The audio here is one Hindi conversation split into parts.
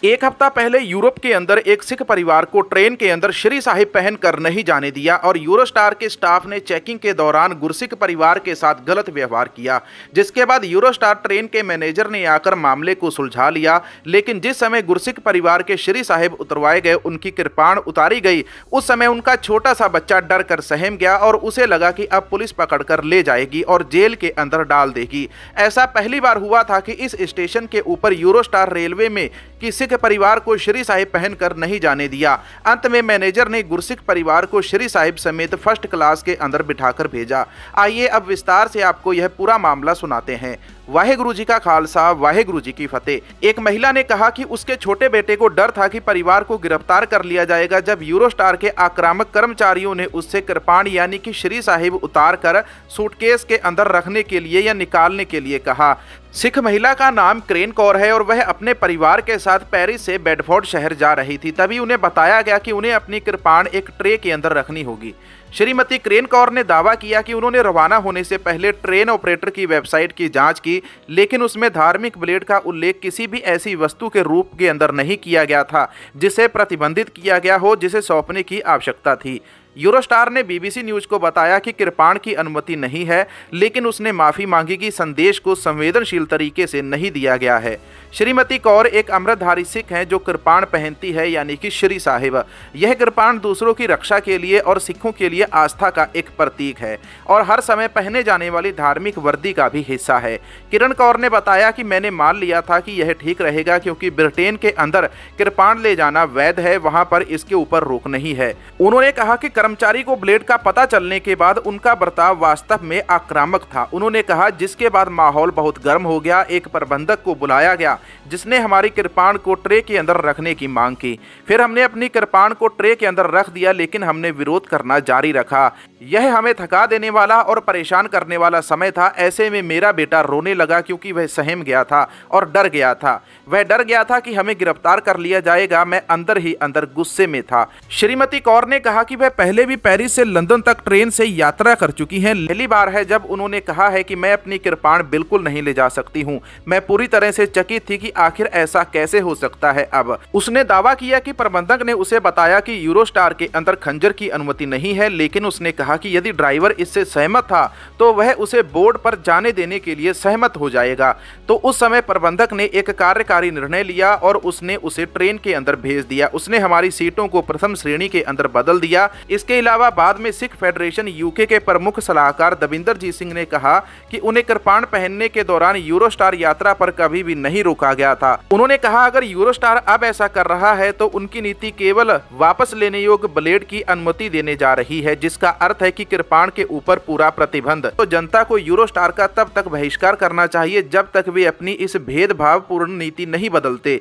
एक हफ्ता पहले यूरोप के अंदर एक सिख परिवार को ट्रेन के अंदर श्री साहिब पहन कर नहीं जाने दिया और यूरोस्टार के स्टाफ ने चेकिंग के दौरान गुरसिख परिवार के साथ गलत व्यवहार किया, जिसके बाद यूरोस्टार ट्रेन के मैनेजर ने आकर मामले को सुलझा लिया। लेकिन जिस समय गुरसिख परिवार के श्री साहिब उतरवाए गए, उनकी कृपाण उतारी गई, उस समय उनका छोटा सा बच्चा डर कर सहम गया और उसे लगा कि अब पुलिस पकड़ कर ले जाएगी और जेल के अंदर डाल देगी। ऐसा पहली बार हुआ था कि इस स्टेशन के ऊपर यूरोस्टार रेलवे में कि सिख परिवार को श्री साहिब पहनकर नहीं जाने दिया। अंत में मैनेजर ने गुरसिख परिवार को श्री साहिब समेत फर्स्ट क्लास के अंदर बिठाकर भेजा। आइए अब विस्तार से आपको यह पूरा मामला सुनाते हैं। वाहेगुरु जी का खालसा, वाहेगुरु जी की फतेह। एक महिला ने कहा कि उसके छोटे बेटे को डर था कि परिवार को गिरफ्तार कर लिया जाएगा जब यूरोस्टार के आक्रामक कर्मचारियों ने उससे कृपाण यानी कि श्री साहिब उतार कर सूटकेस के अंदर रखने के लिए या निकालने के लिए कहा। सिख महिला का नाम क्रेन कौर है और वह अपने परिवार के साथ पेरिस से बेडफोर्ड शहर जा रही थी। तभी उन्हें बताया गया कि उन्हें अपनी कृपाण एक ट्रे के अंदर रखनी होगी। श्रीमती क्रेन कौर ने दावा किया कि उन्होंने रवाना होने से पहले ट्रेन ऑपरेटर की वेबसाइट की जांच की, लेकिन उसमें धार्मिक ब्लेड का उल्लेख किसी भी ऐसी वस्तु के रूप के अंदर नहीं किया गया था जिसे प्रतिबंधित किया गया हो, जिसे सौंपने की आवश्यकता थी। यूरोस्टार ने बीबीसी न्यूज को बताया कि कृपाण की अनुमति नहीं है, लेकिन उसने माफी मांगी कि संदेश को संवेदनशील तरीके से नहीं दिया गया है। श्रीमती कौर एक अमृतधारी सिख हैं जो कृपाण पहनती है यानी कि श्री साहिब। यह कृपाण दूसरों की रक्षा के लिए और सिखों के लिए आस्था का एक प्रतीक है और हर समय पहने जाने वाली धार्मिक वर्दी का भी हिस्सा है। किरण कौर ने बताया कि मैंने मान लिया था कि यह ठीक रहेगा क्योंकि ब्रिटेन के अंदर कृपाण ले जाना वैध है, वहां पर इसके ऊपर रोक नहीं है। उन्होंने कहा कि कर्मचारी को ब्लेड का पता चलने के बाद उनका बर्ताव वास्तव में आक्रामक था। उन्होंने कहा जिसके बाद माहौल बहुत गर्म हो गया। एक प्रबंधक को बुलाया गया जिसने हमारी कृपाण को ट्रे के अंदर रखने की मांग की। फिर हमने अपनी कृपाण को ट्रे के अंदर रख दिया, लेकिन हमने विरोध करना जारी रखा। यह हमें थका देने वाला और परेशान करने वाला समय था। ऐसे में मेरा बेटा रोने लगा क्योंकि वह सहम गया था और डर गया था। वह डर गया था कि हमें गिरफ्तार कर लिया जाएगा। मैं अंदर ही अंदर गुस्से में था। श्रीमती कौर ने कहा कि वह पहले भी पेरिस से लंदन तक ट्रेन से यात्रा कर चुकी हैं। पहली बार है जब उन्होंने कहा है कि मैं अपनी कृपाण बिल्कुल नहीं ले जा सकती हूं। मैं पूरी तरह से चकित थी कि आखिर ऐसा कैसे हो सकता है। अब उसने दावा किया कि प्रबंधक ने उसे बताया कि यूरोस्टार के अंदर खंजर की अनुमति नहीं है, लेकिन उसने कहा कि यदि ड्राइवर इससे सहमत था तो वह उसे बोर्ड पर जाने देने के लिए सहमत हो जाएगा। तो उस समय प्रबंधक ने एक कार्यकारी निर्णय लिया और उसने उसे ट्रेन के अंदर भेज दिया। उसने हमारी सीटों को प्रथम श्रेणी के अंदर बदल दिया। इसके अलावा बाद में सिख फेडरेशन यूके के प्रमुख सलाहकार दविंदर जीत सिंह ने कहा कि उन्हें कृपाण पहनने के दौरान यूरोस्टार यात्रा पर कभी भी नहीं रोका गया था। उन्होंने कहा अगर यूरोस्टार अब ऐसा कर रहा है तो उनकी नीति केवल वापस लेने योग्य ब्लेड की अनुमति देने जा रही है, जिसका अर्थ है कि कृपाण के ऊपर पूरा प्रतिबंध। तो जनता को यूरोस्टार का तब तक बहिष्कार करना चाहिए जब तक वे अपनी इस भेदभावपूर्ण नीति नहीं बदलते।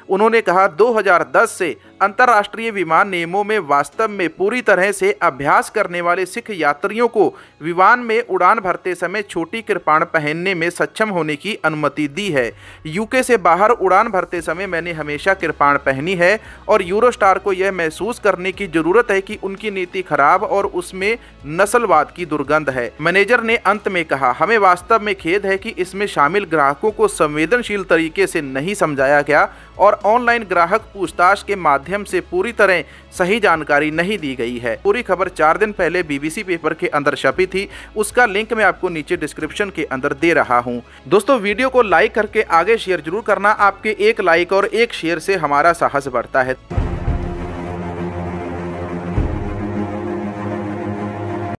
उन्होंने कहा 2010 से अंतर्राष्ट्रीय विमान नियमों में वास्तव में पूरी तरह से अभ्यास करने वाले सिख यात्रियों को विमान में उड़ान भरते समय छोटी कृपाण पहनने में सक्षम होने की अनुमति दी है। यूके से बाहर उड़ान भरते समय मैंने हमेशा कृपाण पहनी है और यूरोस्टार को यह महसूस करने की जरूरत है कि उनकी नीति खराब और उसमें नस्लवाद की दुर्गंध है। मैनेजर ने अंत में कहा हमें वास्तव में खेद है कि इसमें शामिल ग्राहकों को संवेदनशील तरीके से नहीं समझाया गया और ऑनलाइन ग्राहक पूछताछ के माध्यम से पूरी तरह सही जानकारी नहीं दी गई है। पूरी खबर 4 दिन पहले बीबीसी पेपर के अंदर छपी थी। उसका लिंक मैं आपको नीचे डिस्क्रिप्शन के अंदर दे रहा हूं। दोस्तों वीडियो को लाइक करके आगे शेयर जरूर करना। आपके एक लाइक और एक शेयर से हमारा साहस बढ़ता है।